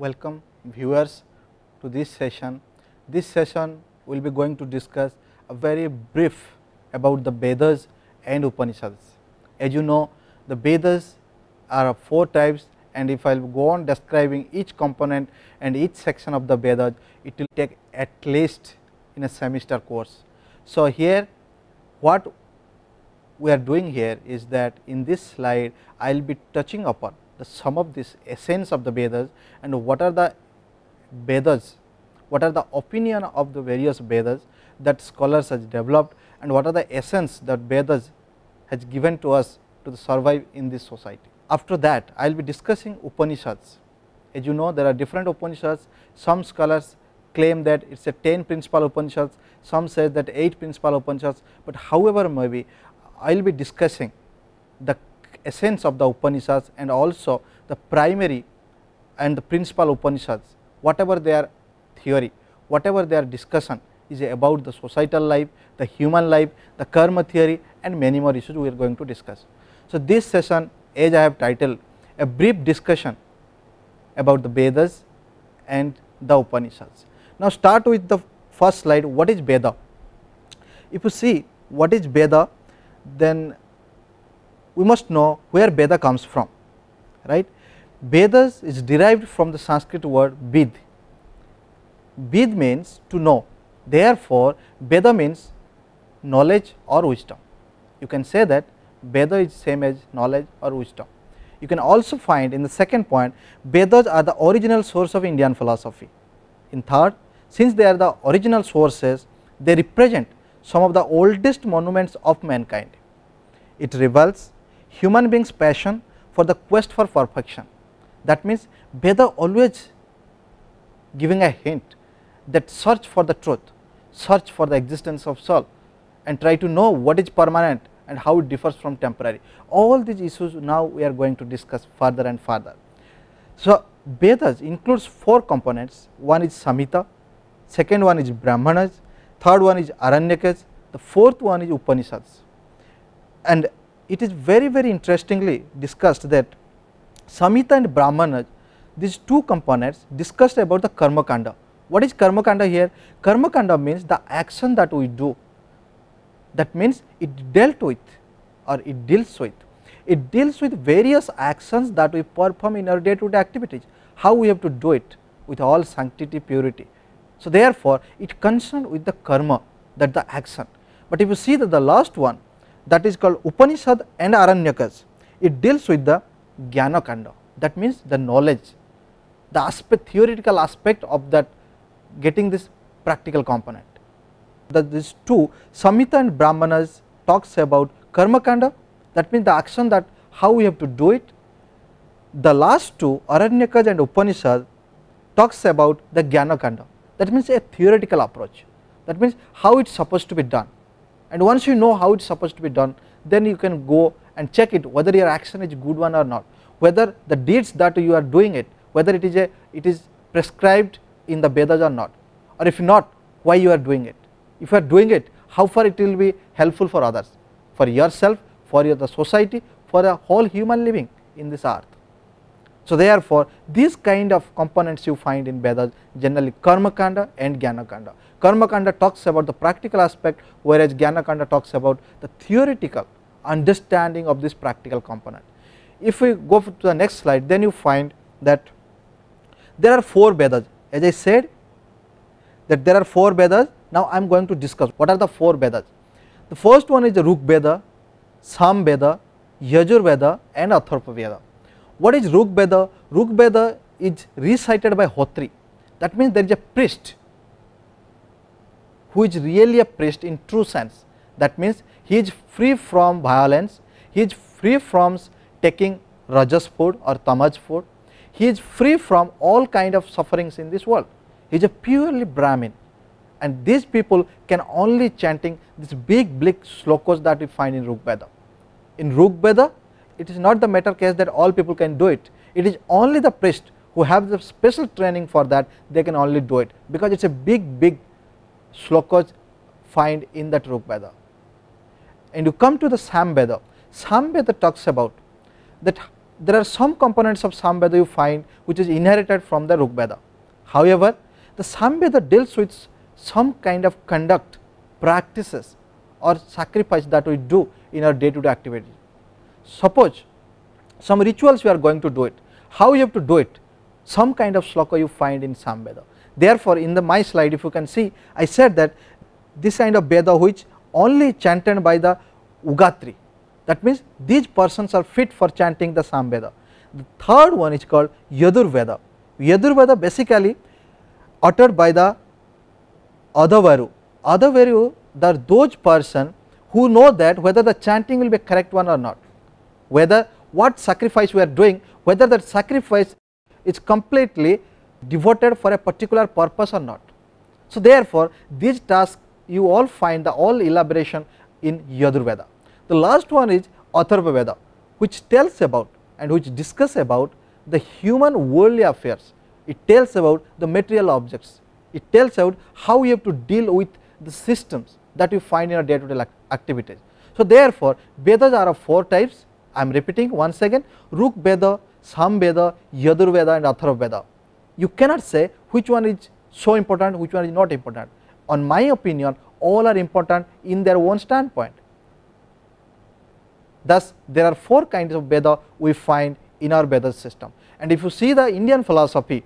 welcome viewers to this session. This session we will be going to discuss a very brief about the Vedas and Upanishads. As you know, the Vedas are of 4 types, and if I will go on describing each component and each section of the Vedas, it will take at least in a semester course. So, here what we are doing here is that in this slide I will be touching upon the some of this essence of the Vedas and what are the Vedas, what are the opinion of the various Vedas that scholars has developed, and what are the essence that Vedas has given to us to survive in this society. After that I will be discussing Upanishads. As you know, there are different Upanishads. Some scholars claim that it is a 10 principal Upanishads, some say that 8 principal Upanishads, but however may be, I will be discussing the essence of the Upanishads and also the primary and the principal Upanishads, whatever their theory, whatever their discussion is about the societal life, the human life, the karma theory, and many more issues we are going to discuss. So, this session, as I have titled, a brief discussion about the Vedas and the Upanishads. Now, start with the first slide. What is Veda? If you see what is Veda, then we must know where Veda comes from, right. Vedas is derived from the Sanskrit word Vid. Vid means to know, therefore, Veda means knowledge or wisdom. You can say that Veda is same as knowledge or wisdom. You can also find in the second point, Vedas are the original source of Indian philosophy. In third, since they are the original sources, they represent some of the oldest monuments of mankind. It reveals human beings' passion for the quest for perfection. That means Veda always giving a hint that search for the truth, search for the existence of soul, and try to know what is permanent and how it differs from temporary. All these issues now we are going to discuss further and further. So, Vedas includes 4 components. One is Samhita, second one is Brahmanas, third one is Aranyakas, the fourth one is Upanishads. And it is very interestingly discussed that Samhita and Brahmanas, these 2 components discussed about the Karma Kanda. What is Karma Kanda here? Karma Kanda means the action that we do. That means it dealt with or it deals with. It deals with various actions that we perform in our day-to-day activities, how we have to do it with all sanctity, purity. So, therefore, it concerned with the karma, that the action. But if you see that the last one, that is called Upanishad and Aranyakas, it deals with the Jnana Kanda, that means the knowledge, the aspect, theoretical aspect of that getting this practical component. That these 2, Samhita and Brahmanas, talks about Karma Kanda, that means the action, that how we have to do it. The last 2, Aranyakas and Upanishad, talks about the Jnana Kanda, that means a theoretical approach, that means how it is supposed to be done. And once you know how it is supposed to be done, then you can go and check it whether your action is good one or not, whether the deeds that you are doing it, whether it is prescribed in the Vedas or not, or if not, why you are doing it. If you are doing it, how far it will be helpful for others, for yourself, for the society, for the whole human living in this earth. So, therefore, these kind of components you find in Vedas, generally Karma Kanda and Jnana Kanda. Karma Kanda talks about the practical aspect, whereas Jnana Kanda talks about the theoretical understanding of this practical component. If we go to the next slide, then you find that there are 4 Vedas. As I said that there are 4 Vedas. Now, I am going to discuss what are the 4 Vedas. The first one is the Rug Veda, Sam Veda, Yajur Veda, and Atharva Veda. What is Rug Veda? Rug Veda is recited by Hotri. That means there is a priest who is really a priest in true sense. That means he is free from violence, he is free from taking rajas food or tamas food, he is free from all kind of sufferings in this world. He is a purely Brahmin, and these people can only chanting this big slokas that we find in Rug Veda. In Rug Veda, it is not the matter case that all people can do it. It is only the priest who have the special training for that, they can only do it, because it is a big slokas find in that Rug Veda. And you come to the Sam Veda. Sam Veda talks about that there are some components of Samveda you find which is inherited from the Rigveda. However, the Samveda deals with some kind of conduct, practices or sacrifice that we do in our day to day activity. Suppose some rituals we are going to do it, how you have to do it, some kind of shloka you find in Samveda. Therefore, in my slide if you can see, I said that this kind of Veda which only chanted by the Ugatri, that means these persons are fit for chanting the Samveda. The third one is called Yajurveda. Yajurveda basically uttered by the Adhavaru. Adhavaru, they are those person who know that whether the chanting will be correct one or not, whether what sacrifice we are doing, whether that sacrifice is completely devoted for a particular purpose or not. So therefore, these tasks you all find the all elaboration in Yajurveda. The last one is Atharva Veda, which tells about and which discuss about the human worldly affairs. It tells about the material objects. It tells out how you have to deal with the systems that you find in our day to day activities. So therefore, Vedas are of 4 types. I am repeating once again: Ruk Veda, Sam Veda, Yajurveda and Atharva Veda. You cannot say which one is so important, which one is not important. On my opinion, all are important in their own standpoint. Thus, there are 4 kinds of Veda we find in our Veda system. And if you see the Indian philosophy,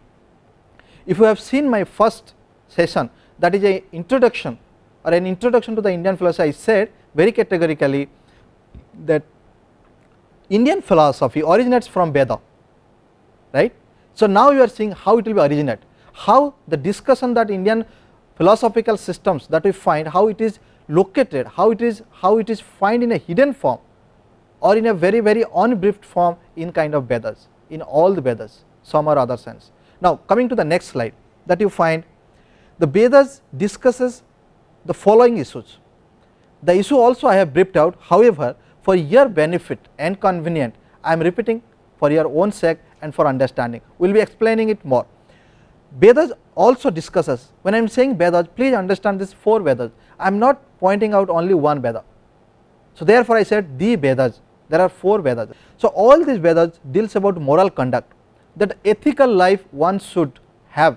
if you have seen my first session, that is an introduction or an introduction to the Indian philosophy, I said very categorically that Indian philosophy originates from Veda, right. So now you are seeing how it will be originate, how the discussion that Indian philosophical systems that we find, how it is located, how it is find in a hidden form or in a very unbriefed form in kind of Vedas, in all the Vedas, some or other sense. Now coming to the next slide, that you find the Vedas discusses the following issues. The issue also I have briefed out, however, for your benefit and convenient, I am repeating for your own sake and for understanding. We will be explaining it more. Vedas also discusses, when I am saying Vedas, please understand this 4 Vedas. I am not pointing out only one Veda. So therefore I said the Vedas, there are 4 Vedas. So all these Vedas deals about moral conduct, that ethical life one should have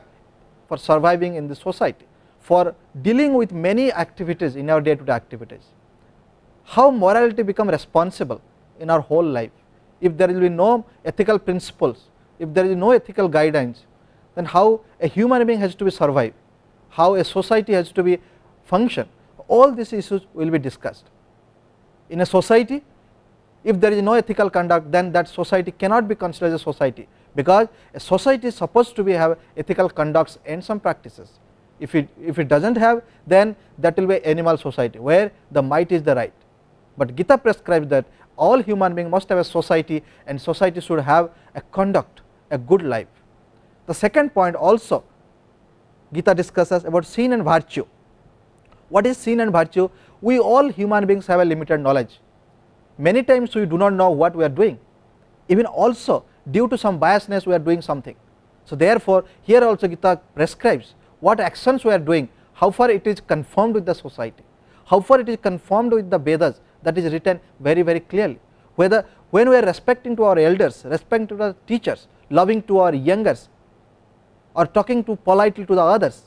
for surviving in the society, for dealing with many activities in our day to day activities. How morality become responsible in our whole life. If there will be no ethical principles, if there is no ethical guidelines, then how a human being has to be survive, how a society has to be function, all these issues will be discussed. In a society, if there is no ethical conduct, then that society cannot be considered as a society, because a society is supposed to be have ethical conducts and some practices. If it does not have, then that will be animal society where the might is the right. But Gita prescribes that all human beings must have a society, and society should have a conduct, a good life. The second point also Gita discusses about sin and virtue. What is sin and virtue? We all human beings have a limited knowledge. Many times we do not know what we are doing. Even also due to some biasness we are doing something. So therefore, here also Gita prescribes what actions we are doing, how far it is conformed with the society, how far it is conformed with the Vedas, that is written very clearly. Whether when we are respecting to our elders, respecting to the teachers, loving to our youngers, or talking to politely to the others,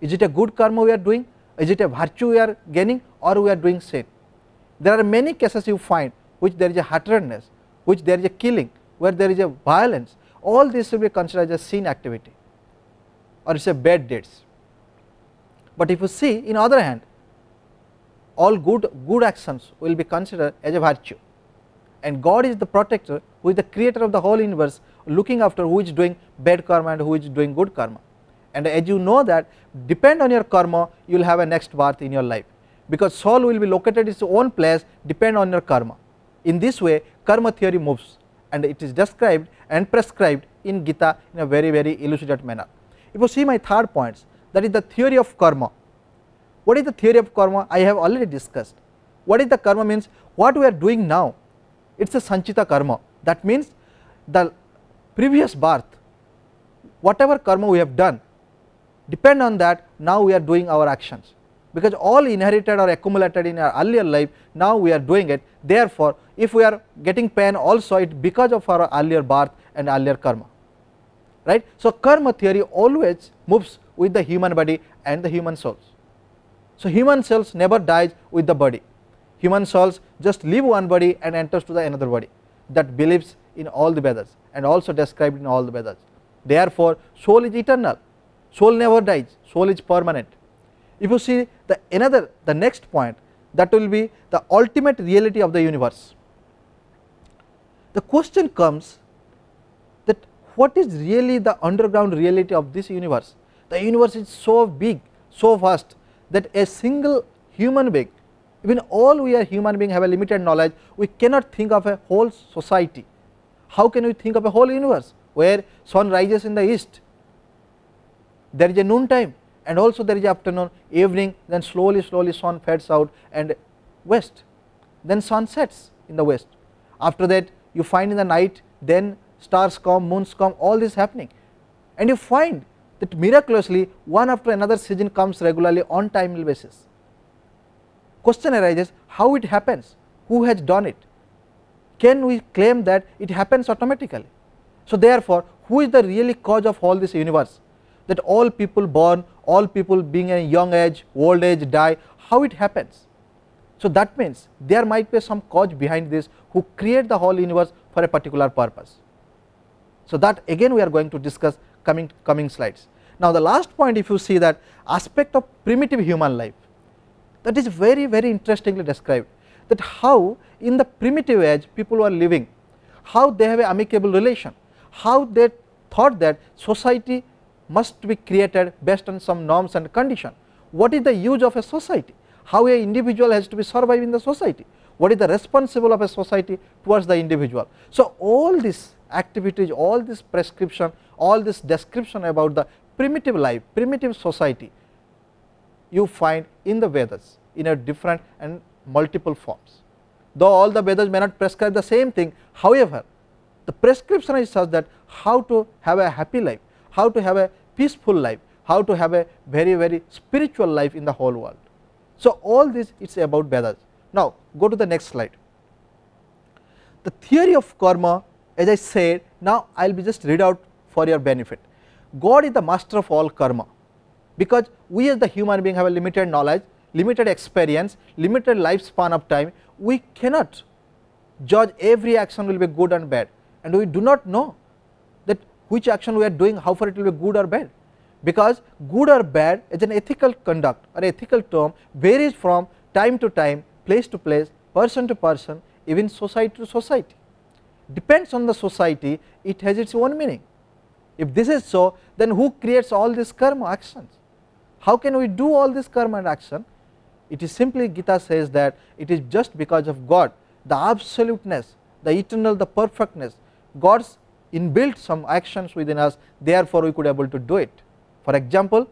is it a good karma we are doing? Is it a virtue we are gaining, or we are doing sin? There are many cases you find which there is a hatredness, which there is a killing, where there is a violence. All this will be considered as a sin activity, or it is a bad deeds. But if you see, in other hand, all good actions will be considered as a virtue, and God is the protector, who is the creator of the whole universe, looking after who is doing bad karma and who is doing good karma. And as you know that depend on your karma, you will have a next birth in your life, because soul will be located in its own place, depend on your karma. In this way karma theory moves, and it is described and prescribed in Gita in a very elucidate manner. If you see my third points, that is the theory of karma. What is the theory of karma? I have already discussed. What is the karma means? What we are doing now, it is a sanchita karma. That means the previous birth, whatever karma we have done, depend on that now we are doing our actions. because all inherited or accumulated in our earlier life, now we are doing it. Therefore, if we are getting pain also, it because of our earlier birth and earlier karma, right. So, karma theory always moves with the human body and the human souls. So, human souls never dies with the body, human souls just leave one body and enters to the another body, that believes in all the Vedas and also described in all the Vedas. Therefore, soul is eternal, soul never dies, soul is permanent. If you see the next point, that will be the ultimate reality of the universe. The question comes that what is really the underground reality of this universe? The universe is so big, so vast, that a single human being, even all we are human beings have a limited knowledge, we cannot think of a whole society. How can we think of a whole universe where sun rises in the east, there is a noon time, and also there is afternoon, evening, then slowly sun fades out and west, then sun sets in the west. After that you find in the night, then stars come, moons come, all this happening, and you find that miraculously one after another season comes regularly on timely basis. Question arises, how it happens, who has done it? Can we claim that it happens automatically? So, therefore, who is the really cause of all this universe, that all people born, all people being in a young age, old age, die, how it happens? So, that means there might be some cause behind this who create the whole universe for a particular purpose. So, that again we are going to discuss coming slides. Now, the last point, if you see that aspect of primitive human life, that is very interestingly described, that how in the primitive age people were living, how they have an amicable relation, how they thought that society must be created based on some norms and condition. What is the use of a society? How an individual has to be survive in the society? What is the responsible of a society towards the individual? So, all these activities, all this prescription, all this description about the primitive life, primitive society, you find in the Vedas in a different and multiple forms. Though all the Vedas may not prescribe the same thing, however, the prescription is such that how to have a happy life, how to have a peaceful life, how to have a very spiritual life in the whole world. So, all this it is about Vedas. Now, go to the next slide. The theory of karma, as I said, now I will be just read out for your benefit. God is the master of all karma, because we as the human being have a limited knowledge, limited experience, limited lifespan of time. We cannot judge every action will be good and bad, and we do not know that which action we are doing, how far it will be good or bad, because good or bad is an ethical conduct or ethical term, varies from time to time, place to place, person to person, even society to society. Depends on the society, it has its own meaning. If this is so, then who creates all these karma actions? How can we do all this karma and action? It is simply, Gita says that it is just because of God, the absoluteness, the eternal, the perfectness, God's inbuilt some actions within us, therefore we could able to do it. For example,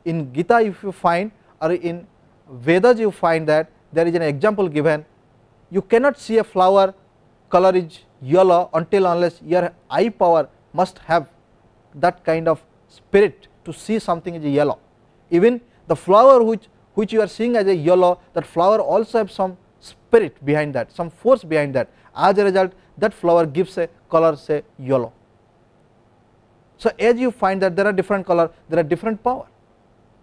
in Gita if you find, or in Vedas you find that there is an example given, you cannot see a flower color is yellow until unless your eye power must have that kind of spirit to see something is yellow. Even the flower which you are seeing as a yellow, that flower also have some spirit behind that, some force behind that. As a result, that flower gives a color, say yellow. So, as you find that there are different color, there are different power.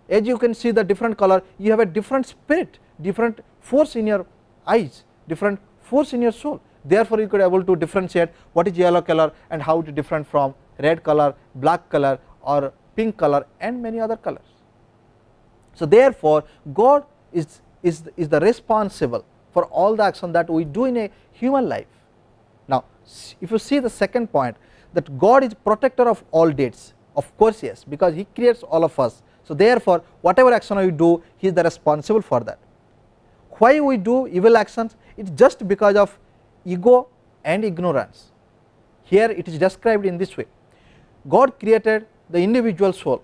As you can see the different color, you have a different spirit, different force in your eyes, different force in your soul. Therefore, you could able to differentiate what is yellow color and how it is different from red color, black color, or pink color, and many other colors. So, therefore, God is the responsible for all the action that we do in a human life. Now, if you see the second point, that God is protector of all deeds, of course yes, because He creates all of us. So, therefore, whatever action we do, He is the responsible for that. Why we do evil actions? It is just because of ego and ignorance. Here it is described in this way. God created the individual soul.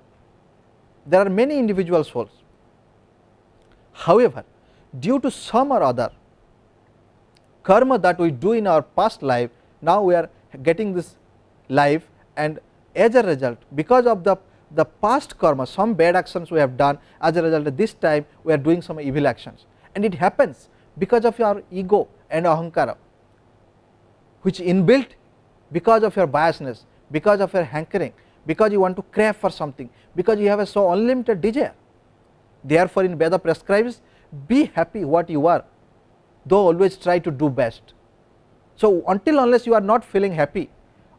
There are many individual souls. However, due to some or other karma that we do in our past life, now we are getting this life, and as a result, because of the the past karma, some bad actions we have done, as a result of this time we are doing some evil actions, and it happens because of your ego and ahankara, which inbuilt because of your biasness, because of your hankering, because you want to crave for something, because you have a so unlimited desire. Therefore, in Veda prescribes, be happy what you are, though always try to do best. So, until unless you are not feeling happy,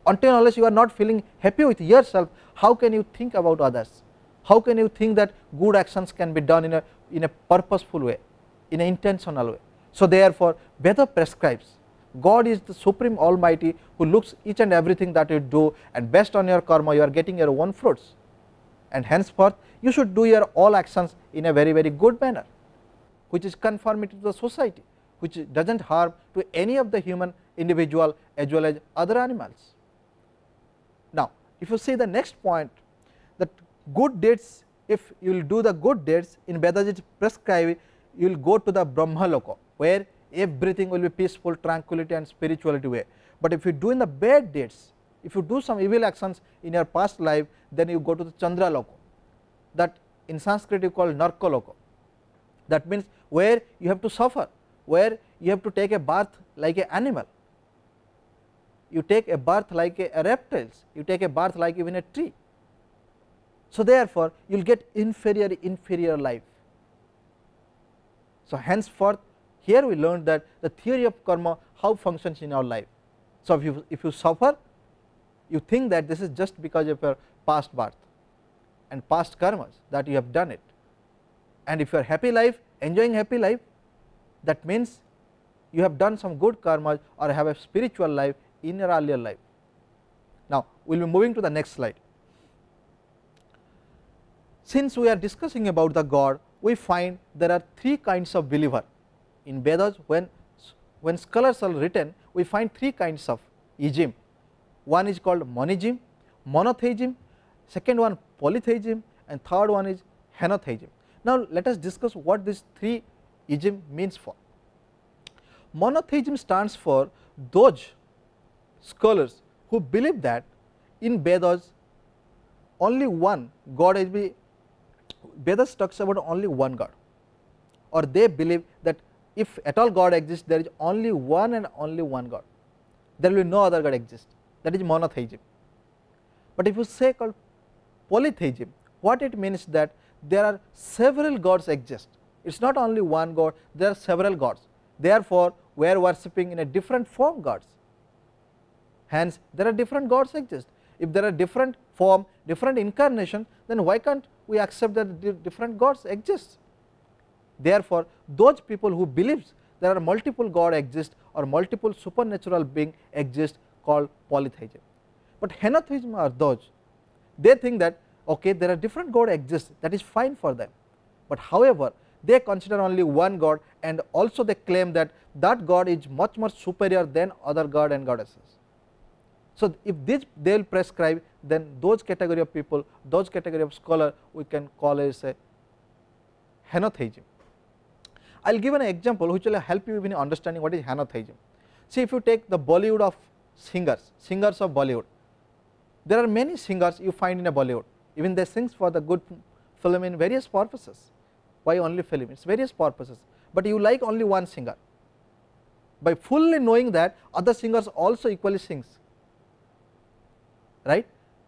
until unless you are not feeling happy with yourself, how can you think about others? How can you think that good actions can be done in a purposeful way, in an intentional way? So, therefore, Veda prescribes, God is the supreme almighty who looks each and everything that you do, and based on your karma you are getting your own fruits, and henceforth you should do your all actions in a very good manner, which is conformity to the society, which does not harm to any of the human individual as well as other animals. Now, if you see the next point, that good deeds, if you will do the good deeds in Vedas it is prescribed, you will go to the Brahma Loka, where everything will be peaceful, tranquility and spirituality way. But if you do in the bad deeds, if you do some evil actions in your past life, then you go to the Chandra Loka, that in Sanskrit you call Narka Loka. That means where you have to suffer, where you have to take a birth like an animal, you take a birth like a reptiles, you take a birth like even a tree. So, therefore, you will get inferior life. So, henceforth here we learned that the theory of karma, how functions in our life. So, if you suffer, you think that this is just because of your past birth and past karmas that you have done it, and if you are happy life, enjoying happy life, that means you have done some good karmas or have a spiritual life in your earlier life. Now, we will be moving to the next slide. Since we are discussing about the God, we find there are three kinds of believer. In Vedas, when scholars are written, we find three kinds of ism. One is called monism, monotheism, second one polytheism, and third one is henotheism. Now, let us discuss what these three ism means for. Monotheism stands for those scholars who believe that in Vedas only one God is be, Vedas talks about only one God, or they believe that if at all God exists, there is only one and only one God, there will be no other God exist, that is monotheism. But if you say called polytheism, what it means that there are several gods exist, it is not only one God, there are several gods, therefore we are worshipping in a different form gods, hence there are different gods exist. If there are different form, different incarnation, then why can't we accept that different gods exist? Therefore, those people who believes there are multiple God exist or multiple supernatural being exist called polytheism. But henotheism are those, they think that okay, there are different God exist, that is fine for them, but however they consider only one God, and also they claim that that God is much superior than other God and goddesses. So, if this they will prescribe, then those category of people, those category of scholar we can call as a henotheism. I will give an example which will help you in understanding what is henotheism. See, if you take the Bollywood of singers of Bollywood, there are many singers you find in a Bollywood, even they sing for the good film in various purposes. Why only film? It is various purposes, but you like only one singer, by fully knowing that other singers also equally sings, right.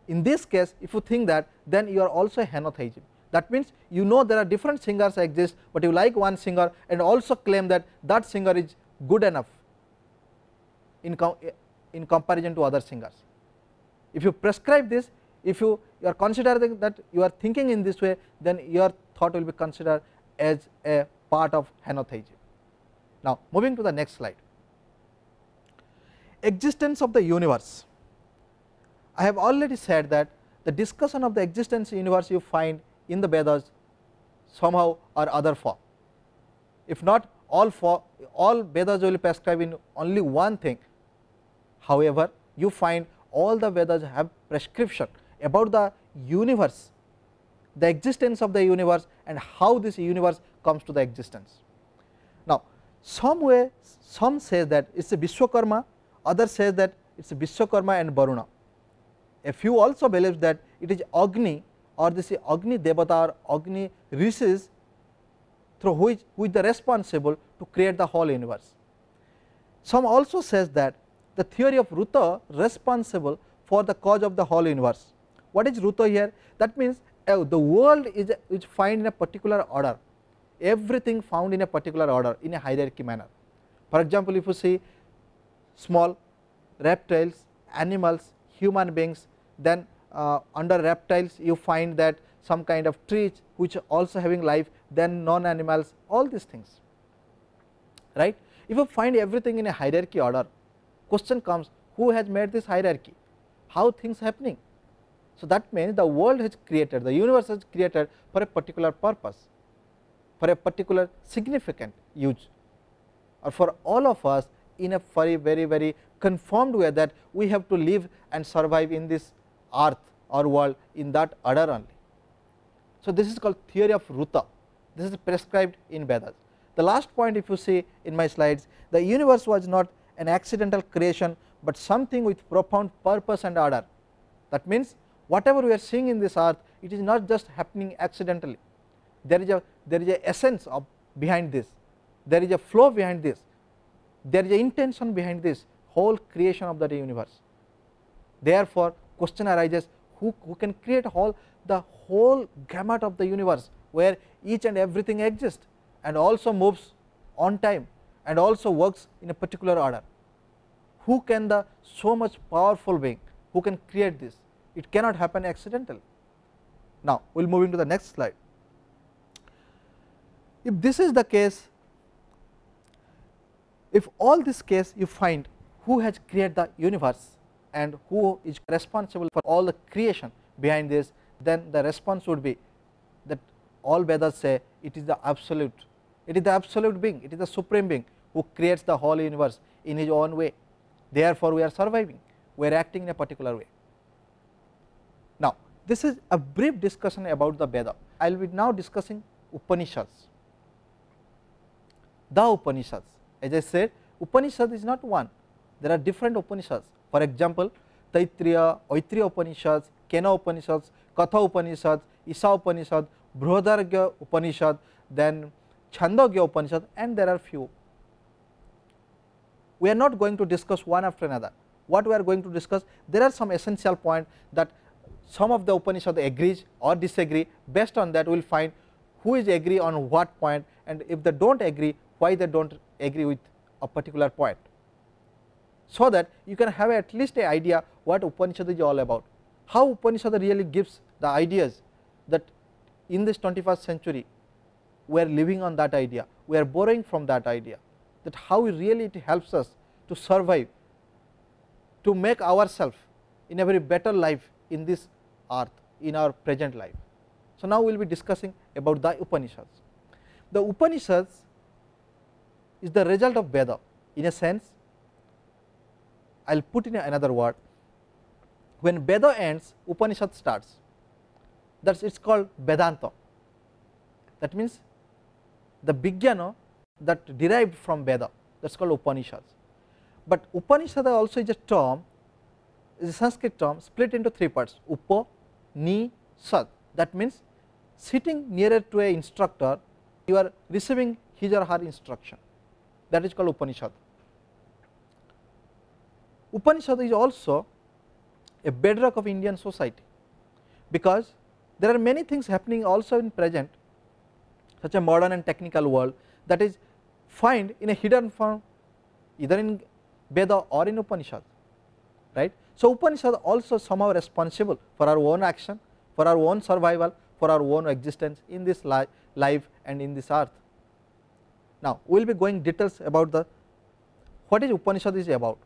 In this case, if you think that, then you are also a henotheism. That means you know there are different singers exist, but you like one singer and also claim that that singer is good enough in comparison to other singers. If you prescribe this, if you are considering that you are thinking in this way, then your thought will be considered as a part of henotheism. Now, moving to the next slide. Existence of the universe. I have already said that the discussion of the existence of the universe you find in the Vedas somehow or other form. If not all Vedas will prescribe in only one thing. However, you find all the Vedas have prescription about the universe, the existence of the universe, and how this universe comes to the existence. Now, some say that it is a Vishwakarma, others say that it is a Vishwakarma and Varuna. A few also believes that it is Agni or this Agni Devata or Agni rishis through which they responsible to create the whole universe. Some also says that the theory of Ruta responsible for the cause of the whole universe. What is Ruta here? That means the world is found in a particular order, everything found in a particular order in a hierarchy manner. For example, if you see small reptiles, animals, human beings, then under reptiles you find that some kind of trees which are also having life, then non animals, all these things, right. If you find everything in a hierarchy order, question comes, who has made this hierarchy, how things happening. So that means the world has created, the universe has created for a particular purpose, for a particular significant use, or for all of us in a very conformed way that we have to live and survive in this earth or world in that order only. So this is called theory of Ruta. This is prescribed in Vedas. The last point, if you see in my slides, the universe was not an accidental creation, but something with profound purpose and order. That means whatever we are seeing in this earth, it is not just happening accidentally. There is a essence of behind this, there is a flow behind this, there is a intention behind this whole creation of the universe. Therefore question arises, who can create the whole gamut of the universe where each and everything exists and also moves on time and also works in a particular order. Who can the so much powerful being who can create this? It cannot happen accidentally. Now we will move into the next slide. If this is the case, if all this case you find who has created the universe and who is responsible for all the creation behind this, then the response would be that all Vedas say it is the absolute, it is the absolute being, it is the supreme being who creates the whole universe in his own way. Therefore we are surviving, we are acting in a particular way. Now this is a brief discussion about the Veda. I will be now discussing Upanishads. The Upanishads, as I said, Upanishad is not one, there are different Upanishads. For example, Taittiriya, Aitreya Upanishads, Kena Upanishads, Katha Upanishads, Isha Upanishad, Brihadaragya Upanishad, then Chandogya Upanishad, and there are few. We are not going to discuss one after another. What we are going to discuss, there are some essential points that some of the Upanishads agrees or disagree. Based on that we will find who is agree on what point, and if they do not agree, why they do not agree with a particular point, so that you can have at least an idea what Upanishad is all about, how Upanishad really gives the ideas that in this 21st century we are living on that idea, we are borrowing from that idea, that how really it helps us to survive, to make ourselves in a very better life in this earth, in our present life. So now we will be discussing about the Upanishads. The Upanishads is the result of Veda. In a sense, I will put in another word, when Veda ends, Upanishad starts, that is it is called Vedanta. That means the Vijnana that derived from Veda, that is called Upanishads. But Upanishad also is a term, is a Sanskrit term split into three parts, Upa, Ni, Sad. That means sitting nearer to a instructor, you are receiving his or her instruction, that is called Upanishad. Upanishad is also a bedrock of Indian society, because there are many things happening also in present, such a modern and technical world, that is find in a hidden form either in Veda or in Upanishad, right. So Upanishad also somehow responsible for our own action, for our own survival, for our own existence in this life and in this earth. Now we will be going details about the what is Upanishad is about.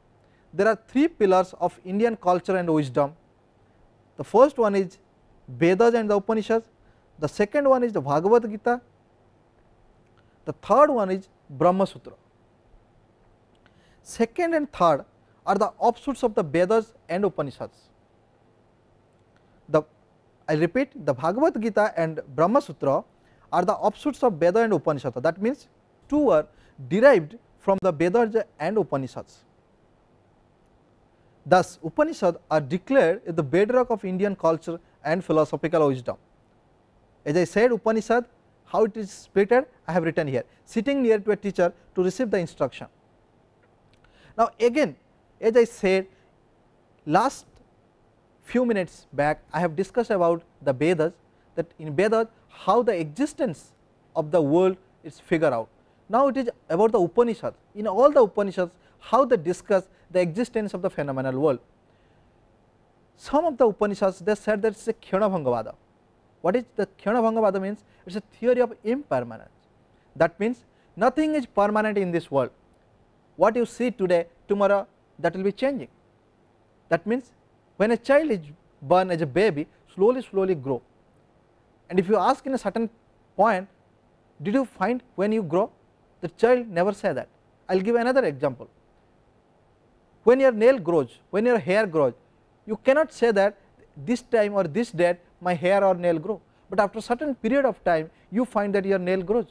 There are three pillars of Indian culture and wisdom. The first one is Vedas and the Upanishads, the second one is the Bhagavad Gita, the third one is Brahma Sutra. Second and third are the offshoots of the Vedas and Upanishads. I repeat, the Bhagavad Gita and Brahma Sutra are the offshoots of Veda and Upanishads. That means two are derived from the Vedas and Upanishads. Thus Upanishads are declared as the bedrock of Indian culture and philosophical wisdom. As I said, Upanishad, how it is splitted, I have written here, sitting near to a teacher to receive the instruction. Now again, as I said, last few minutes back I have discussed about the Vedas, that in Vedas how the existence of the world is figured out. Now it is about the Upanishads. In all the Upanishads, how they discuss the existence of the phenomenal world. Some of the Upanishads, they said that it is a Kshana-bhanga-vada. What is the Kshana-bhanga-vada means? It is a theory of impermanence. That means nothing is permanent in this world. What you see today, tomorrow that will be changing. That means when a child is born as a baby, slowly grow, and if you ask in a certain point, did you find when you grow? The child never say that. I will give another example. When your nail grows, when your hair grows, you cannot say that this time or this date my hair or nail grow, but after a certain period of time you find that your nail grows,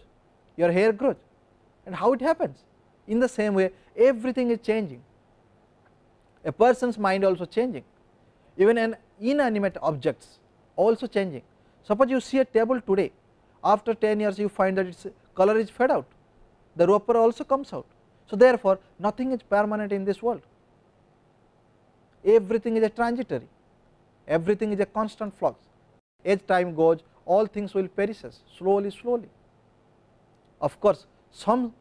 your hair grows. And how it happens? In the same way, everything is changing. A person's mind also changing, even an inanimate objects also changing. Suppose you see a table today, after 10 years you find that its color is fade out, the wrapper also comes out. So therefore nothing is permanent in this world, everything is a transitory, everything is a constant flux. As time goes, all things will perish slowly. Of course some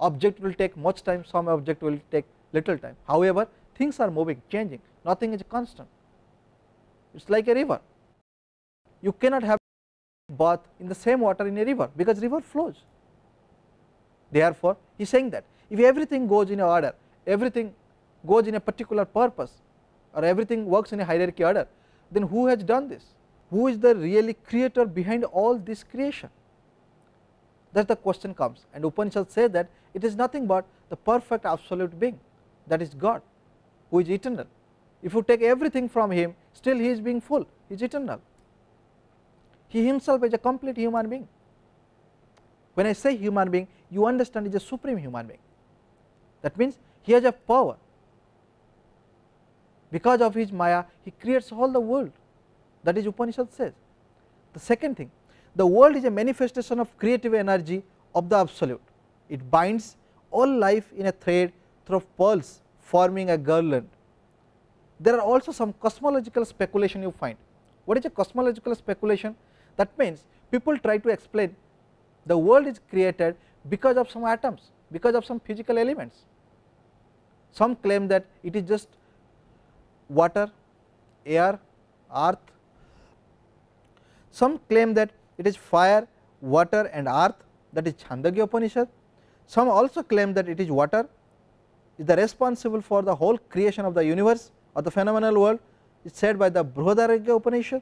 object will take much time, some object will take little time. However, things are moving, changing, nothing is constant. It is like a river. You cannot have bath in the same water in a river, because river flows. Therefore he is saying that if everything goes in order, everything goes in a particular purpose, or everything works in a hierarchy order, then who has done this? Who is the really creator behind all this creation? That the question comes, and Upanishad says that it is nothing but the perfect absolute being, that is God, who is eternal. If you take everything from him, still he is being full, he is eternal. He himself is a complete human being. When I say human being, you understand he is a supreme human being. That means he has a power. Because of his Maya, he creates all the world. That is Upanishad says. The second thing, the world is a manifestation of creative energy of the absolute. It binds all life in a thread through pearls, forming a garland. There are also some cosmological speculation you find. What is a cosmological speculation? That means people try to explain the world is created because of some atoms, because of some physical elements. Some claim that it is just water, air, earth. Some claim that it is fire, water and earth, that is Chandogya Upanishad. Some also claim that it is water is the responsible for the whole creation of the universe or the phenomenal world, is said by the Brihadaranyaka Upanishad.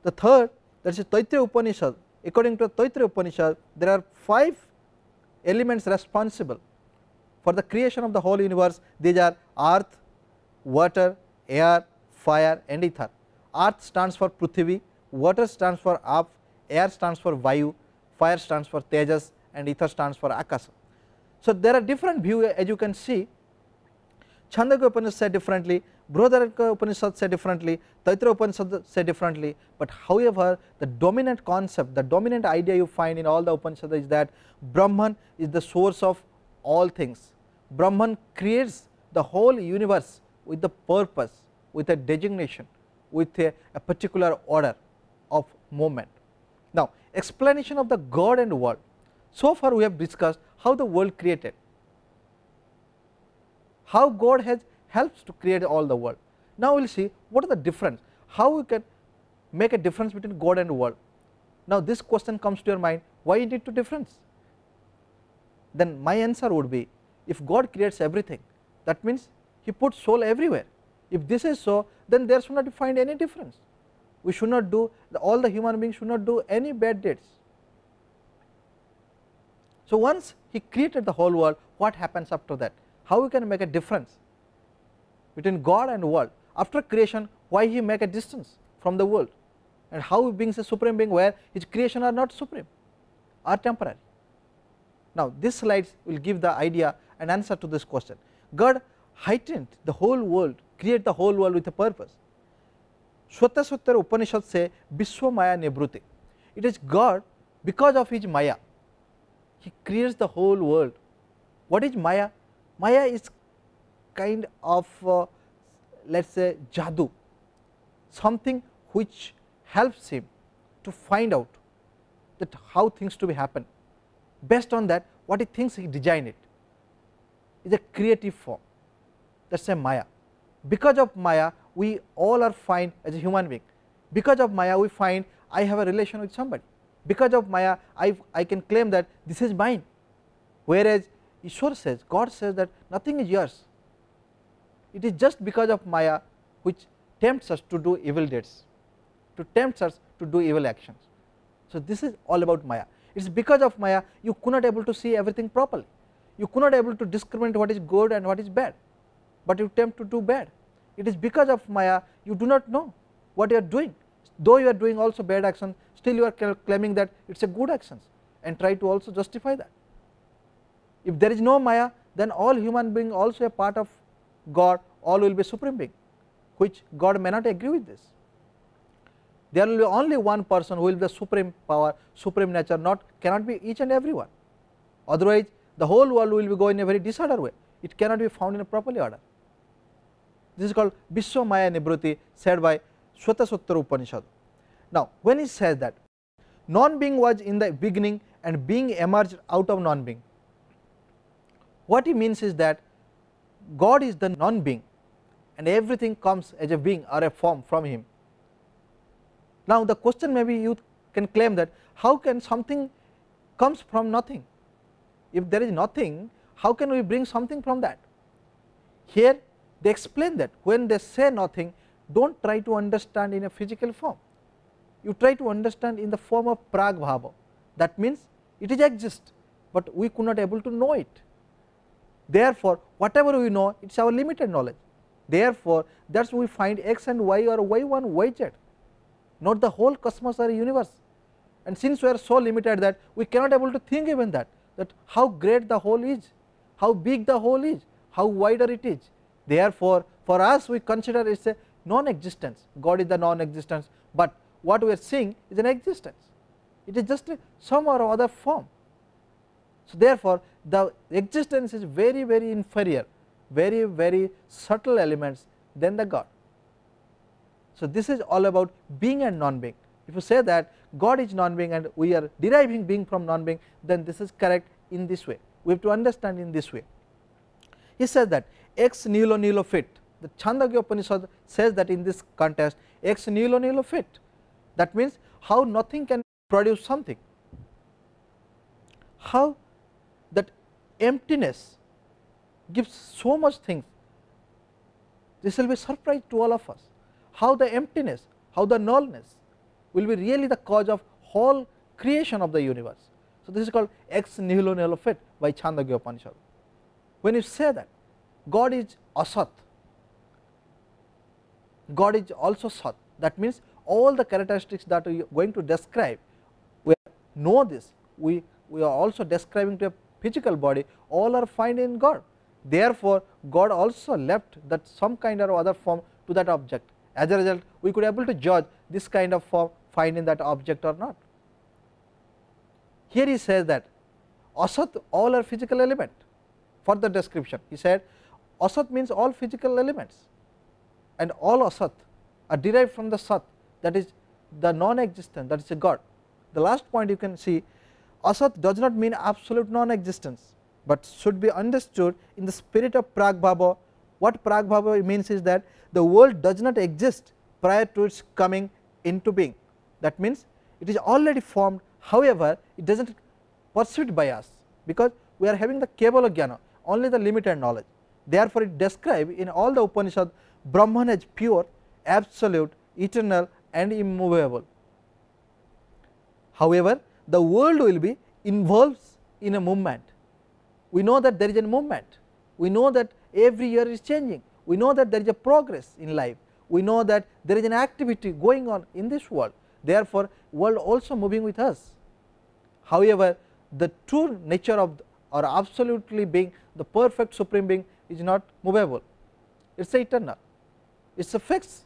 The third, that is Taittiriya Upanishad. According to Taittiriya Upanishad, there are 5 elements responsible for the creation of the whole universe. These are earth, water, air, fire and ether. Earth stands for Prithvi, water stands for Ap, air stands for Vayu, fire stands for Tejas and ether stands for Akasa. So there are different views, as you can see. Chandogya Upanishad said differently, Brihadaranyaka Upanishad said differently, Taittiriya Upanishad said differently, but however the dominant concept, the dominant idea you find in all the Upanishads is that Brahman is the source of all things. Brahman creates the whole universe with the purpose, with a designation, with a particular order of movement. Now explanation of the God and world. So far we have discussed how the world created, how God has helps to create all the world. Now we will see what are the difference, how we can make a difference between God and world. Now this question comes to your mind, why is it to difference? Then my answer would be, if God creates everything, that means he puts soul everywhere. If this is so, then there should not find any difference. We should not do, all the human beings should not do any bad deeds. So once he created the whole world, what happens after that? How we can make a difference between God and world? After creation, why he make a distance from the world? And how he brings a supreme being where his creation are not supreme, are temporary? Now this slides will give the idea and answer to this question. God heightened the whole world, create the whole world with a purpose. Shweta Upanishads say Vishwa Maya Nivruti. It is God, because of his Maya, he creates the whole world. What is Maya? Maya is kind of let us say jadoo, something which helps him to find out that how things to be happen. Based on that, what he thinks, he design it. Is a creative form, that is a Maya. Because of Maya, we all are fine as a human being. Because of Maya, we find I have a relation with somebody. Because of Maya, I can claim that this is mine. Whereas Ishwar says, God says that nothing is yours. It is just because of Maya which tempts us to do evil deeds, to tempt us to do evil actions. So this is all about Maya. It is because of Maya you could not able to see everything properly. You could not able to discriminate what is good and what is bad, but you attempt to do bad. It is because of Maya you do not know what you are doing. Though you are doing also bad action, still you are claiming that it is a good actions and try to also justify that. If there is no Maya, then all human being also a part of God, all will be supreme being, which God may not agree with this. There will be only one person who will be the supreme power, supreme nature, cannot be each and every one. Otherwise the whole world will be going in a very disorder way. It cannot be found in a properly order. This is called Vishwa Maya Nivruti, said by Shweta Upanishad. Now when he says that non-being was in the beginning and being emerged out of non-being, what he means is that God is the non-being and everything comes as a being or a form from him. Now the question may be, you can claim that how can something comes from nothing? If there is nothing, how can we bring something from that? Here they explain that when they say nothing, do not try to understand in a physical form. You try to understand in the form of prag bhava. That means it is exist, but we could not able to know it. Therefore whatever we know, it is our limited knowledge. Therefore that is we find x and y or y1 yz, not the whole cosmos or universe. And since we are so limited that we cannot able to think even that how great the whole is, how big the whole is, how wider it is. Therefore for us we consider it is a non-existence. God is the non-existence, but what we are seeing is an existence. It is just some or other form. So therefore the existence is very inferior, very subtle elements than the God. So this is all about being and non-being. If you say that God is non-being and we are deriving being from non-being, then this is correct in this way. We have to understand in this way. He says that ex nihilo nihilo fit. The Chandogya Upanishad says that in this context, ex nihilo nihilo fit. That means how nothing can produce something, how that emptiness gives so much things. This will be a surprise to all of us, how the emptiness, how the nullness will be really the cause of whole creation of the universe. So this is called ex nihilo nihilo fit by Chandogya Upanishad. When you say that God is asat, God is also sat, that means all the characteristics that we are going to describe, we know this, we are also describing to a physical body, all are found in God. Therefore God also left that some kind or other form to that object. As a result, we could able to judge this kind of form find in that object or not. Here he says that asat, all are physical element. For the description he said asat means all physical elements, and all asat are derived from the sat, that is the non-existent, that is a God. The last point you can see, asat does not mean absolute non-existence, but should be understood in the spirit of prag bhava. What prag bhava means is that the world does not exist prior to its coming into being. That means it is already formed, however it does not perceived by us, because we are having the kevala jnana, only the limited knowledge. Therefore it describes in all the Upanishad Brahman as pure, absolute, eternal and immovable. However the world will be involved in a movement. We know that there is a movement, we know that every year is changing, we know that there is a progress in life, we know that there is an activity going on in this world. Therefore world also moving with us. However the true nature of or absolutely being the perfect supreme being is not movable, it is eternal, it is a fixed.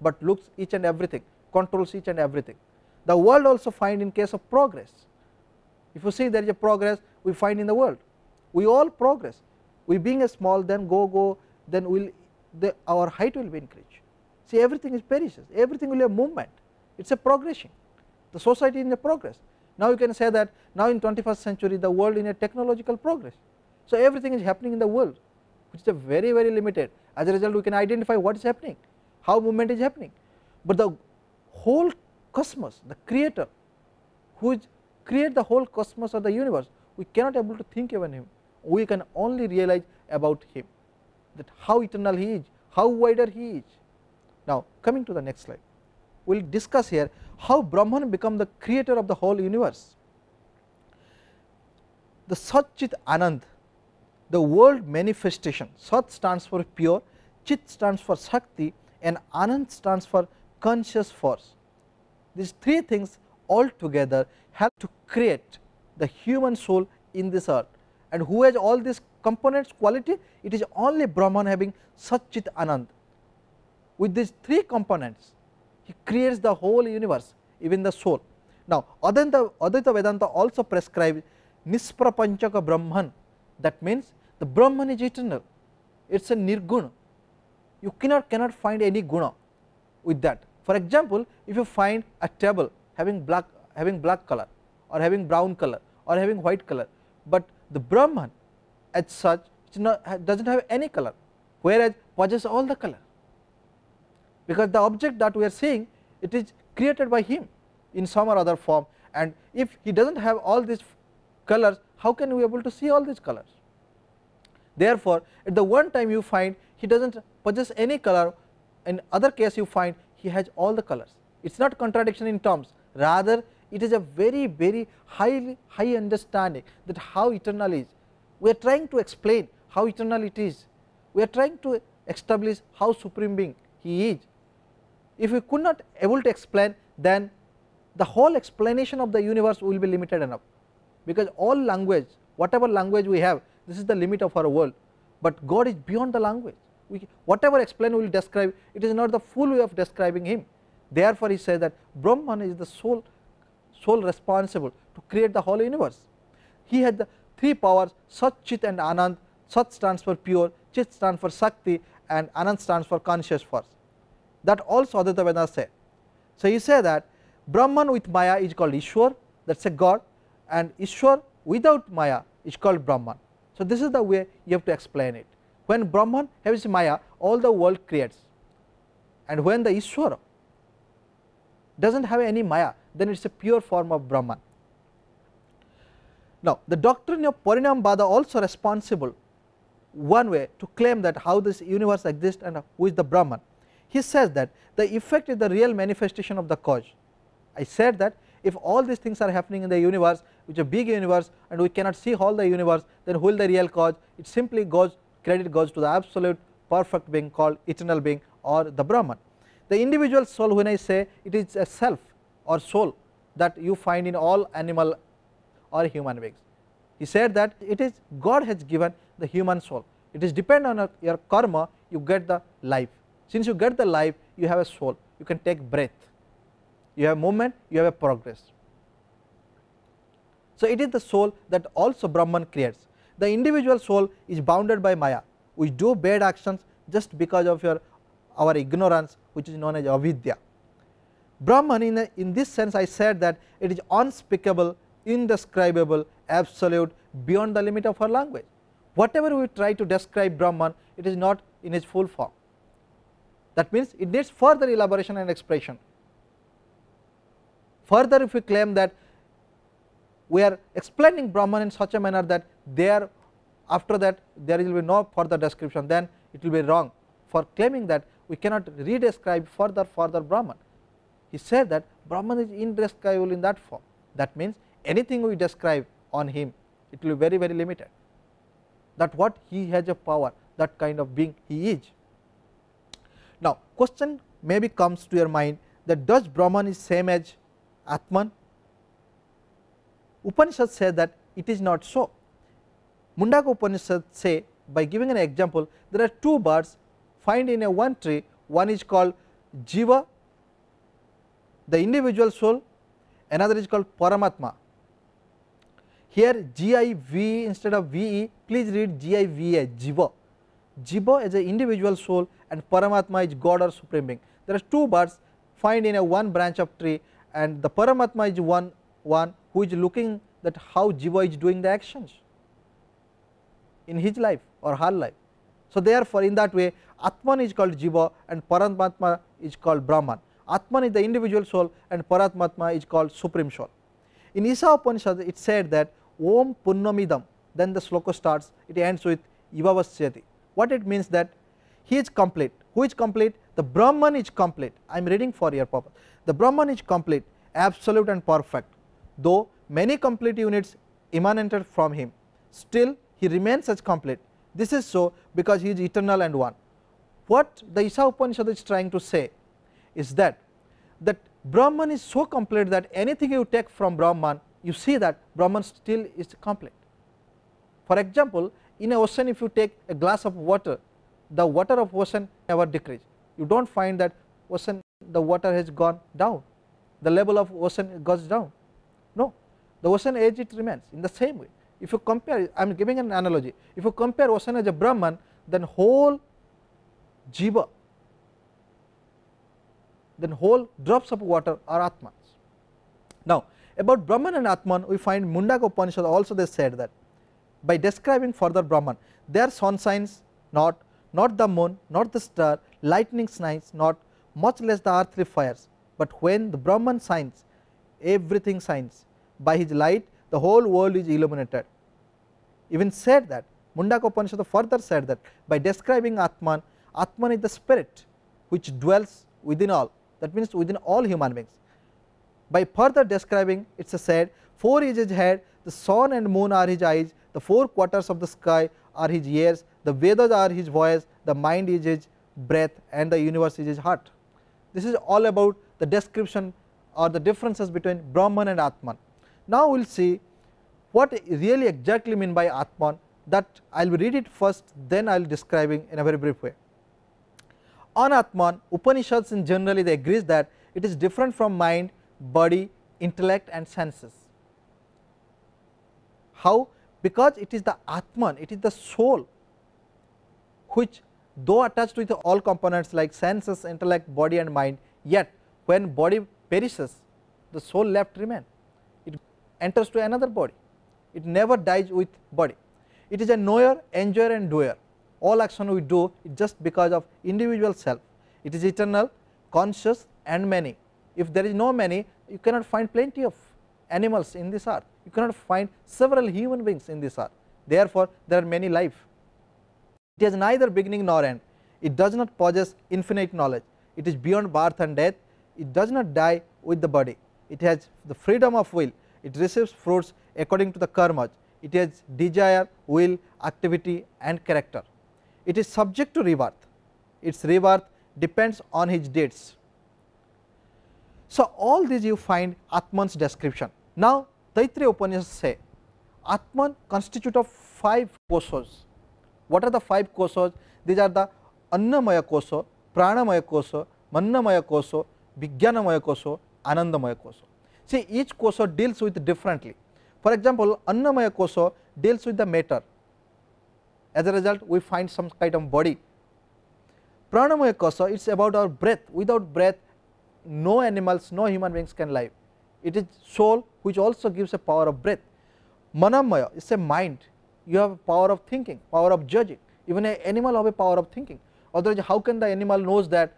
but looks each and everything, controls each and everything. The world also find in case of progress. If you see there is a progress we find in the world, we all progress. We being a small, then go, then our height will be increased. See, everything is perishes, everything will be a movement, it is a progression. The society is in a progress. Now you can say that now in 21st century the world in a technological progress. So everything is happening in the world, which is a very limited. As a result, we can identify what is happening, how movement is happening. But the whole cosmos, the creator who is create the whole cosmos or the universe, we cannot able to think about him. We can only realize about him, that how eternal he is, how wider he is. Now coming to the next slide, we will discuss here how Brahman become the creator of the whole universe. The Sat Chit Anand, the world manifestation. Sat stands for pure, Chit stands for Shakti, and Anand stands for conscious force. These three things all together help to create the human soul in this earth. And who has all these components quality? It is only Brahman having Sat Chit Anand. With these three components, he creates the whole universe, even the soul. Now Advaita Vedanta also prescribes Nisprapanchaka Brahman. That means the Brahman is eternal, it is a nirguna. You cannot find any guna with that. For example, if you find a table having black color, or having brown color, or having white color, but the Brahman as such does not have any color, whereas possesses all the color, because the object that we are seeing, it is created by him in some or other form, and if he does not have all these colors, how can we able to see all these colors? Therefore, at the one time you find he does not possess any color, in other case you find he has all the colors. It is not contradiction in terms, rather it is a very high understanding that how eternal is. We are trying to explain how eternal it is, we are trying to establish how supreme being he is. If we could not able to explain, then the whole explanation of the universe will be limited enough, because all language, whatever language we have, this is the limit of our world, but God is beyond the language. Whatever explain we will describe, it is not the full way of describing him. Therefore he says that Brahman is the sole responsible to create the whole universe. He had the three powers, Sat, Chit and Anand. Sat stands for pure, Chit stands for Shakti, and Anand stands for conscious force. That also Advaita Vedanta say. So he say that Brahman with Maya is called Ishwar, that is a God, and Ishwar without Maya is called Brahman. So this is the way you have to explain it. When Brahman has Maya, all the world creates, and when the Ishwara does not have any Maya, then it is a pure form of Brahman. Now the doctrine of Parinamvada also responsible one way to claim that how this universe exists and who is the Brahman. He says that the effect is the real manifestation of the cause. I said that if all these things are happening in the universe, which is a big universe, and we cannot see all the universe, then who is the real cause? It simply credit goes to the absolute perfect being called eternal being, or the Brahman. The individual soul, when I say it is a self or soul that you find in all animal or human beings, he said that it is God has given the human soul. It is depend on your karma, you get the life. Since you get the life, you have a soul, you can take breath, you have movement, you have a progress. So it is the soul that also Brahman creates. The individual soul is bounded by Maya. We do bad actions just because of our ignorance, which is known as avidya. Brahman, in this sense I said that it is unspeakable, indescribable, absolute, beyond the limit of our language. Whatever we try to describe Brahman, it is not in its full form. That means it needs further elaboration and expression. Further, if we claim that we are explaining Brahman in such a manner that after that there will be no further description, then it will be wrong for claiming that we cannot redescribe further Brahman. He said that Brahman is indescribable in that form. That means anything we describe on him, it will be very limited. That what he has a power, that kind of being he is. Now question maybe comes to your mind that does Brahman is same as Atman? Upanishads say that it is not so. Mundaka Upanishads say, by giving an example, there are two birds find in a one tree, one is called Jiva, the individual soul, another is called Paramatma. Here G-I-V instead of V-E, please read G-I-V-A, Jiva. Jiva is an individual soul and Paramatma is God or Supreme Being. There are two birds found in a one branch of tree, and the Paramatma is one who is looking that how Jiva is doing the actions in his life or her life. So therefore in that way Atman is called Jiva and Paramatma is called Brahman. Atman is the individual soul and Paramatma is called Supreme Soul. In Isha Upanishad it said that Om Purnamidam, then the sloka starts, it ends with Ivavasyati. What it means that he is complete. Who is complete? The Brahman is complete. I am reading for your purpose. The Brahman is complete, absolute and perfect. Though many complete units emanated from him, still he remains as complete. This is so because he is eternal and one. What the Isha Upanishad is trying to say is that Brahman is so complete that anything you take from Brahman, you see that Brahman still is complete. For example, in a ocean if you take a glass of water, the water of ocean never decrease. You do not find that ocean, the water has gone down, the level of ocean goes down. No, the ocean as it remains. In the same way, if you compare, I am giving an analogy, if you compare ocean as a Brahman, then whole Jiva, then whole drops of water are Atmans. Now about Brahman and Atman we find Mundaka Upanishad also they said that by describing further Brahman, their sun shines not, not the moon, not the star, lightning shines not, much less the earthly fires, but when the Brahman shines, everything shines. By his light the whole world is illuminated. Even said that Mundaka Upanishad further said that by describing Atman, Atman is the spirit which dwells within all, that means within all human beings. By further describing it is said, 4 is his head, the sun and moon are his eyes, the 4 quarters of the sky are his ears, the Vedas are his voice, the mind is his breath and the universe is his heart. This is all about the description or the differences between Brahman and Atman. Now we will see what really exactly mean by Atman, that I will read it first, then I will describing in a very brief way. On Atman, Upanishads in generally they agree that it is different from mind, body, intellect and senses. How? Because it is the Atman, it is the soul which though attached with all components like senses, intellect, body and mind, yet when body perishes the soul left remain, it enters to another body, it never dies with body. It is a knower, enjoyer and doer. All action we do is just because of individual self. It is eternal, conscious and many. If there is no many, you cannot find plenty of animals in this earth, you cannot find several human beings in this earth. Therefore there are many life. It has neither beginning nor end, it does not possess infinite knowledge, it is beyond birth and death, it does not die with the body, it has the freedom of will, it receives fruits according to the karmas, it has desire, will, activity and character. It is subject to rebirth, its rebirth depends on his deeds. So all these you find Atman's description. Now Taittiriya Upanishads say Atman constitute of 5 koshas. What are the 5 koshas? These are the Annamaya kosha, Pranamaya kosha, Mannamaya kosha, Vijnanamaya kosha, Anandamaya kosha. See, each kosha deals with differently. For example, Annamaya kosha deals with the matter, as a result we find some kind of body. Pranamaya kosha, it is about our breath, without breath no animals, no human beings can live. It is soul which also gives a power of breath. Manamaya is a mind, you have power of thinking, power of judging, even an animal have a power of thinking. Otherwise how can the animal knows that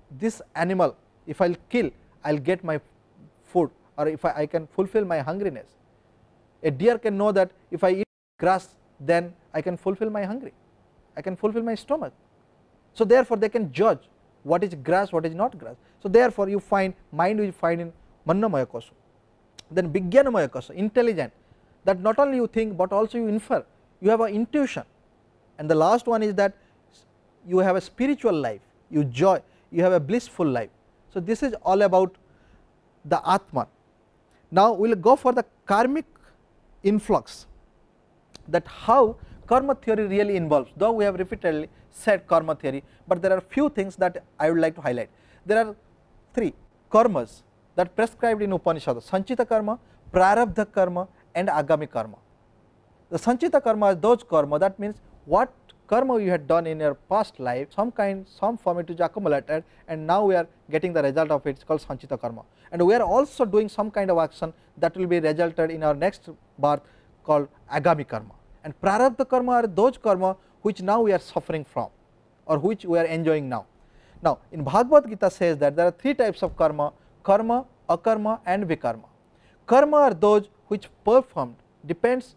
this animal if I will kill I will get my food, or if I can fulfill my hungriness. A deer can know that if I eat grass then I can fulfill my hungry, I can fulfill my stomach. So therefore they can judge what is grass, what is not grass. So therefore you find mind you find in Mannamaya kosha. Then Vijnanamaya kosha, intelligent, that not only you think but also you infer, you have an intuition. And the last one is that you have a spiritual life, you joy, you have a blissful life. So this is all about the Atman. Now we will go for the karmic influx, that how karma theory really involves, though we have repeatedly said karma theory, but there are few things that I would like to highlight. There are 3 karmas that prescribed in Upanishads: sanchita karma, prarabdha karma and agami karma. The sanchita karma is those karma, that means what karma you had done in your past life, some form it is accumulated, and now we are getting the result of it, it is called sanchita karma. And we are also doing some kind of action that will be resulted in our next birth, called agami karma. And prarabdha karma are those karma which now we are suffering from, or which we are enjoying now. Now in Bhagavad Gita says that there are 3 types of karma: karma, akarma and vikarma. Karma are those which performed depends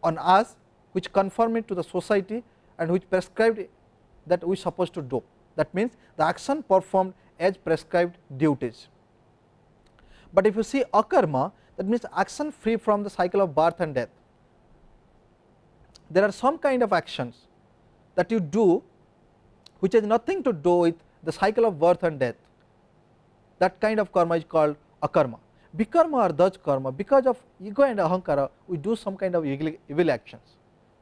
on us, which conform it to the society and which prescribed that we are supposed to do. That means the action performed as prescribed duties. But if you see akarma, that means action free from the cycle of birth and death. There are some kind of actions that you do which has nothing to do with the cycle of birth and death. That kind of karma is called akarma. Vikarma are those karma, because of ego and ahankara we do some kind of evil actions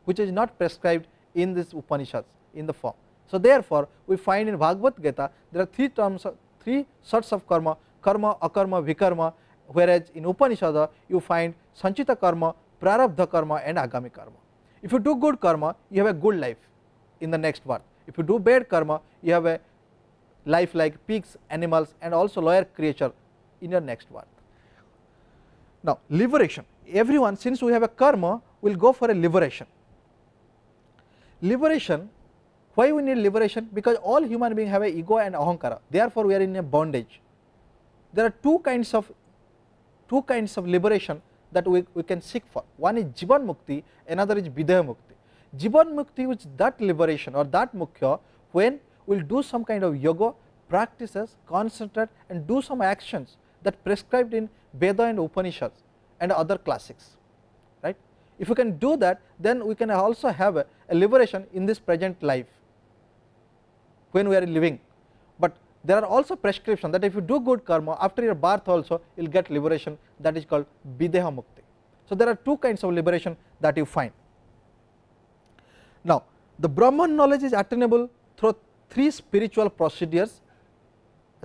which is not prescribed in this Upanishads in the form. So therefore we find in Bhagavad Gita there are 3 sorts of karma: karma, akarma, vikarma, whereas in Upanishads you find sanchita karma, prarabdha karma and agami karma. If you do good karma, you have a good life in the next birth. If you do bad karma, you have a life like pigs, animals and also lower creature in your next birth. Now liberation, everyone, since we have a karma, will go for a liberation. Liberation, why we need liberation? Because all human beings have a ego and ahankara, therefore we are in a bondage. There are two kinds of liberation that we can seek for. One is jivan mukti, another is videha mukti. Jivan mukti is that liberation or that mukhya when we will do some kind of yoga practices, concentrate and do some actions that prescribed in Veda and Upanishads and other classics, right. If we can do that, then we can also have a liberation in this present life when we are living. But there are also prescriptions that if you do good karma, after your birth also you will get liberation, that is called videha mukti. So there are 2 kinds of liberation that you find. Now the Brahman knowledge is attainable through 3 spiritual procedures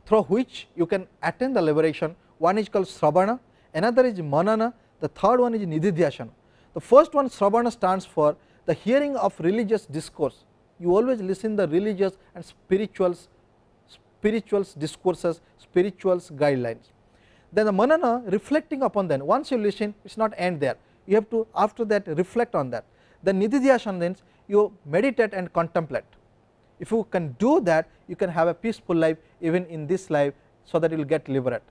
through which you can attain the liberation. One is called Sravana, another is Manana, the third one is Nididhyasana. The first one, Sravana, stands for the hearing of religious discourse. You always listen the religious and spirituals discourses, spirituals guidelines. Then the Manana, reflecting upon them. Once you listen, it is not end there, you have to after that reflect on that. Then Nididhyasana means you meditate and contemplate. If you can do that, you can have a peaceful life even in this life, so that you will get liberated.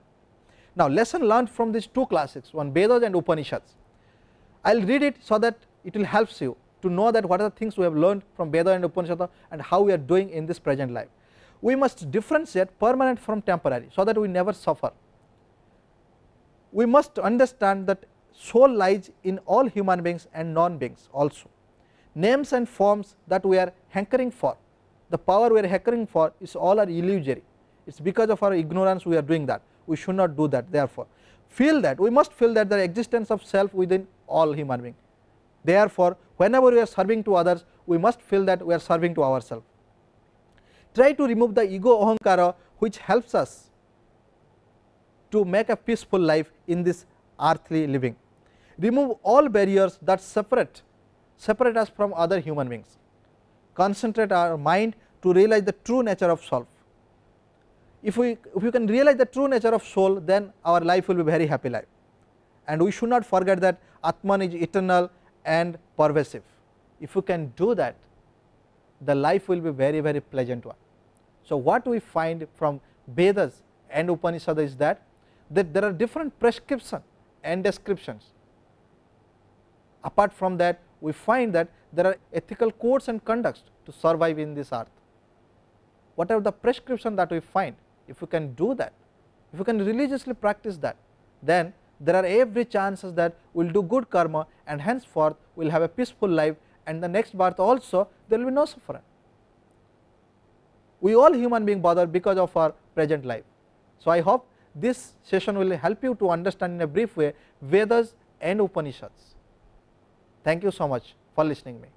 Now lesson learned from these 2 classics, one Vedas and Upanishads. I will read it so that it will help you to know that what are the things we have learned from Veda and Upanishads and how we are doing in this present life. We must differentiate permanent from temporary, so that we never suffer. We must understand that soul lies in all human beings and non-beings also. Names and forms that we are hankering for, the power we are hankering for, is all are illusory. It is because of our ignorance we are doing that. We should not do that. Therefore feel that, we must feel that the existence of self within all human beings. Therefore whenever we are serving to others, we must feel that we are serving to ourselves. Try to remove the ego ahankara which helps us to make a peaceful life in this earthly living. Remove all barriers that separate us from other human beings. Concentrate our mind to realize the true nature of self. If we can realize the true nature of soul, then our life will be very happy life. And we should not forget that Atman is eternal and pervasive. If we can do that, the life will be very, very pleasant one. So what we find from Vedas and Upanishads is that there are different prescriptions and descriptions. Apart from that, we find that there are ethical codes and conducts to survive in this earth. Whatever the prescription that we find, if we can do that, if we can religiously practice that, then there are every chances that we will do good karma, and henceforth we will have a peaceful life, and the next birth also there will be no suffering. We all human beings bother because of our present life. So I hope this session will help you to understand in a brief way Vedas and Upanishads. Thank you so much for listening me.